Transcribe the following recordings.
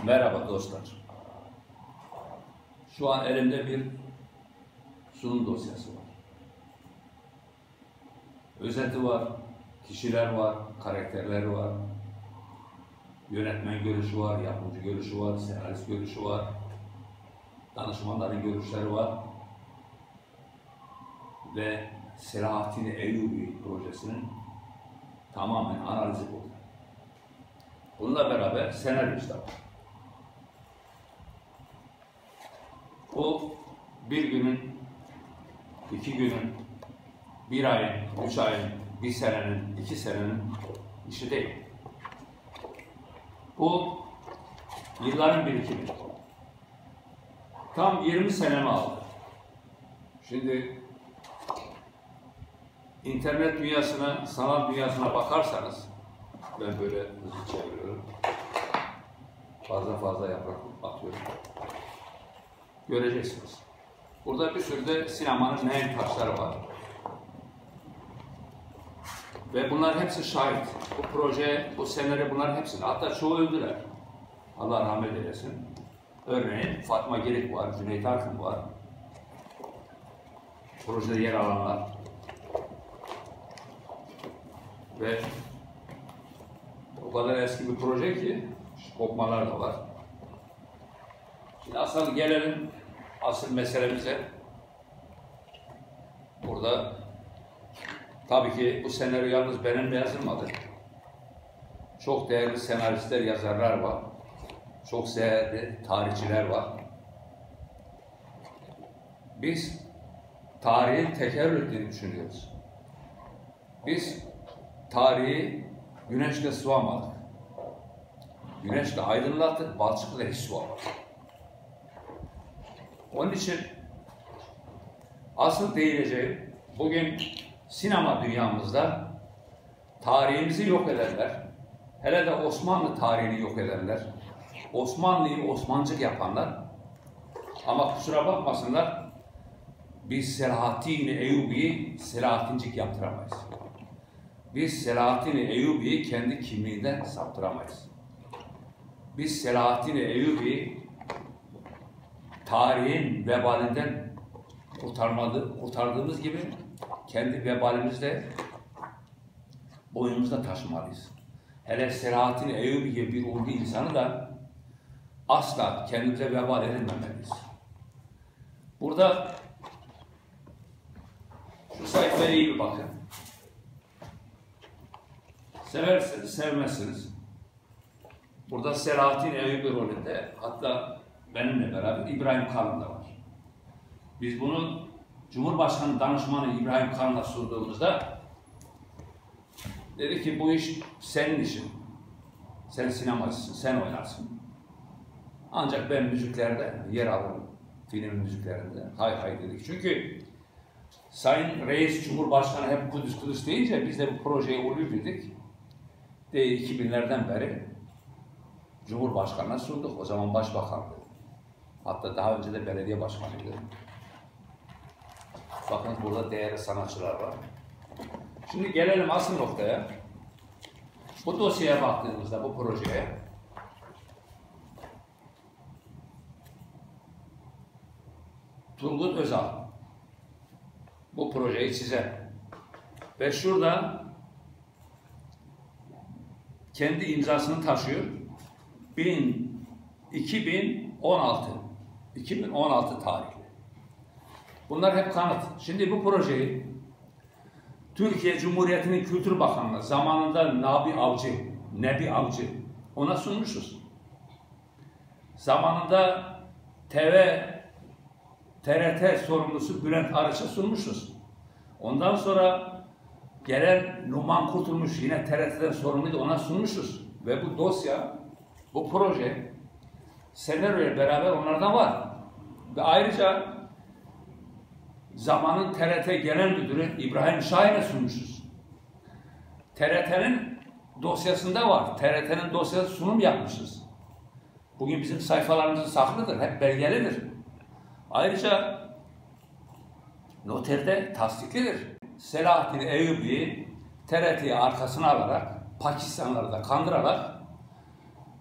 Merhaba dostlar. Şu an elimde bir sunum dosyası var. Özeti var, kişiler var, karakterler var, yönetmen görüşü var, yapımcı görüşü var, senarist görüşü var, danışmanların görüşleri var ve Selahattin Eyyubi projesinin tamamen analizi bu. Bununla beraber senarist de var. Bu bir günün, 2 günün, 1 ayın, 3 ayın, 1 senenin, 2 senenin işi değil. Bu yılların birikimi. Tam 20 senemi aldı. Şimdi internet dünyasına, sanat dünyasına bakarsanız, ben böyle hızlı çeviriyorum. Fazla yaprak atıyorum. Göreceksiniz. Burada bir sürü de sinemanın nehir taşları var. Ve bunlar hepsi şahit. Bu proje, bu senaryo bunların hepsini. Hatta çoğu öldüler. Allah rahmet eylesin. Örneğin Fatma Girik var, Cüneyt Arkın var. Projede yer alanlar. Ve o kadar eski bir proje ki kopmalar da var. Şimdi asıl gelelim asıl meselemize. Burada tabii ki bu senaryo yalnız benimle yazılmadı. Çok değerli senaristler, yazarlar var. Çok değerli tarihçiler var. Biz tarihin tekerrür ettiğini düşünüyoruz. Biz tarihi güneşle sıvamadık. Güneşle aydınlattık, balçıkla hiç sıvamadık. Onun için asıl değineceğim, bugün sinema dünyamızda tarihimizi yok edenler, hele de Osmanlı tarihini yok edenler, Osmanlı'yı Osmancık yapanlar, ama kusura bakmasınlar, biz Selahattin Eyyubi'yi Selahattincik yaptıramayız. Biz Selahattin Eyyubi'yi kendi kimliğinden saptıramayız. Biz Selahattin Eyyubi'yi tarihin vebalinden kurtardığımız gibi kendi vebalimizde boynumuzda taşımalıyız. Hele Selahattin Eyyubi gibi bir ulvi insanı da asla kendimize vebal edilmemeliyiz. Burada şu sayfaya iyi bir bakın. Seversiniz, sevmezsiniz. Burada Selahattin Eyyubi rolünde, hatta benimle beraber İbrahim Kalın da var. Biz bunu Cumhurbaşkanı danışmanı İbrahim Kalın'a sunduğumuzda dedi ki bu iş senin işin. Sen sinemacısın, sen oynarsın. Ancak ben müziklerde yer alırım. Film müziklerinde. Hay dedik. Çünkü Sayın Reis Cumhurbaşkanı hep Kudüs deyince biz de bu projeye uyuyor dedik. 2000'lerden beri Cumhurbaşkanı'na sunduk. O zaman başbakandı. Hatta daha önce de belediye başkanıydı. Bakın burada değerli sanatçılar var. Şimdi gelelim asıl noktaya. Bu dosyaya baktığımızda, bu projeye Turgut Özal bu projeyi çizen ve şurada kendi imzasını taşıyor. 2016 tarihli. Bunlar hep kanıt. Şimdi bu projeyi Türkiye Cumhuriyeti'nin Kültür Bakanlığı zamanında Nebi Avcı ona sunmuşuz. Zamanında TRT sorumlusu Bülent Arıç'a sunmuşuz. Ondan sonra gelen Numan Kurtulmuş yine TRT'den sorumluydu, ona sunmuşuz. Ve bu dosya, bu proje senaryoyla beraber onlardan var. Ve ayrıca zamanın TRT Genel Müdürü İbrahim Şahin'e sunmuşuz. TRT'nin dosyasında var. TRT'nin dosyası sunum yapmışız. Bugün bizim sayfalarımızın saklıdır, hep belgelidir. Ayrıca noterde tasdiklidir. Selahattin Eyyubi'yi TRT'yi arkasına alarak, Pakistanlıları da kandırarak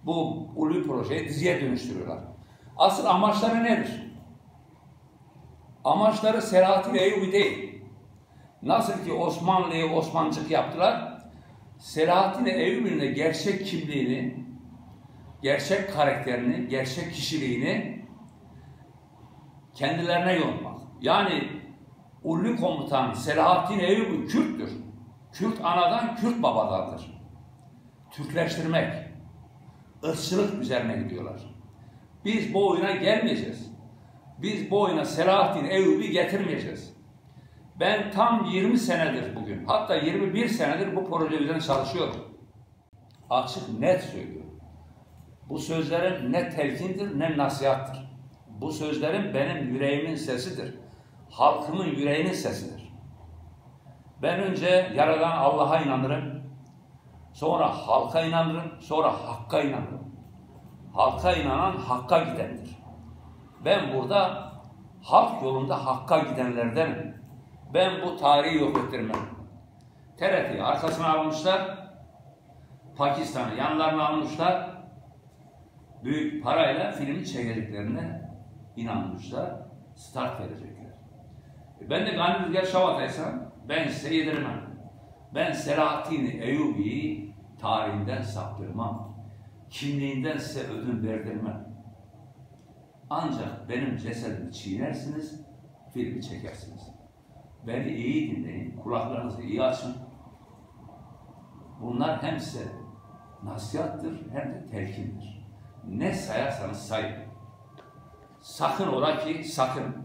bu ulvi projeyi diziye dönüştürüyorlar. Asıl amaçları nedir? Amaçları Selahattin Eyyubi değil. Nasıl ki Osmanlı'yı Osmancık yaptılar, Selahattin Eyyubi'nin de gerçek kimliğini, gerçek karakterini, gerçek kişiliğini kendilerine yormak. Yani ulvi komutan Selahattin Eyyubi Kürttür. Kürt anadan, Kürt babadandır. Türkleştirmek, ırkçılık üzerine gidiyorlar. Biz bu oyuna gelmeyeceğiz. Biz bu oyuna Selahattin Eyyubi getirmeyeceğiz. Ben tam 20 senedir bugün, hatta 21 senedir bu proje üzerine çalışıyorum. Açık, net söylüyorum. Bu sözlerim ne telkindir, ne nasihattır. Bu sözlerim benim yüreğimin sesidir. Halkımın yüreğinin sesidir. Ben önce Yaradan Allah'a inanırım. Sonra halka inanırım, sonra hakka inanırım. Halka inanan hakka gidendir. Ben burada halk yolunda hakka gidenlerdenim. Ben bu tarihi yok ettirmem. TRT'yi arkasına almışlar, Pakistan'ı yanlarına almışlar, büyük parayla filmi çekeceklerine inanmışlar, start verecekler. Ben de Gani Rüzgar Şavataysam ben size yedirmem. Ben Selahattin Eyyubi'yi tarihinden saptırmam. Kimliğinden size ödün verdirmem. Ancak benim cesedimi çiğnersiniz, filmi çekersiniz. Beni iyi dinleyin, kulaklarınızı iyi açın. Bunlar hem size nasihattır hem de telkindir. Ne sayarsanız sayın. Sakın ola ki sakın.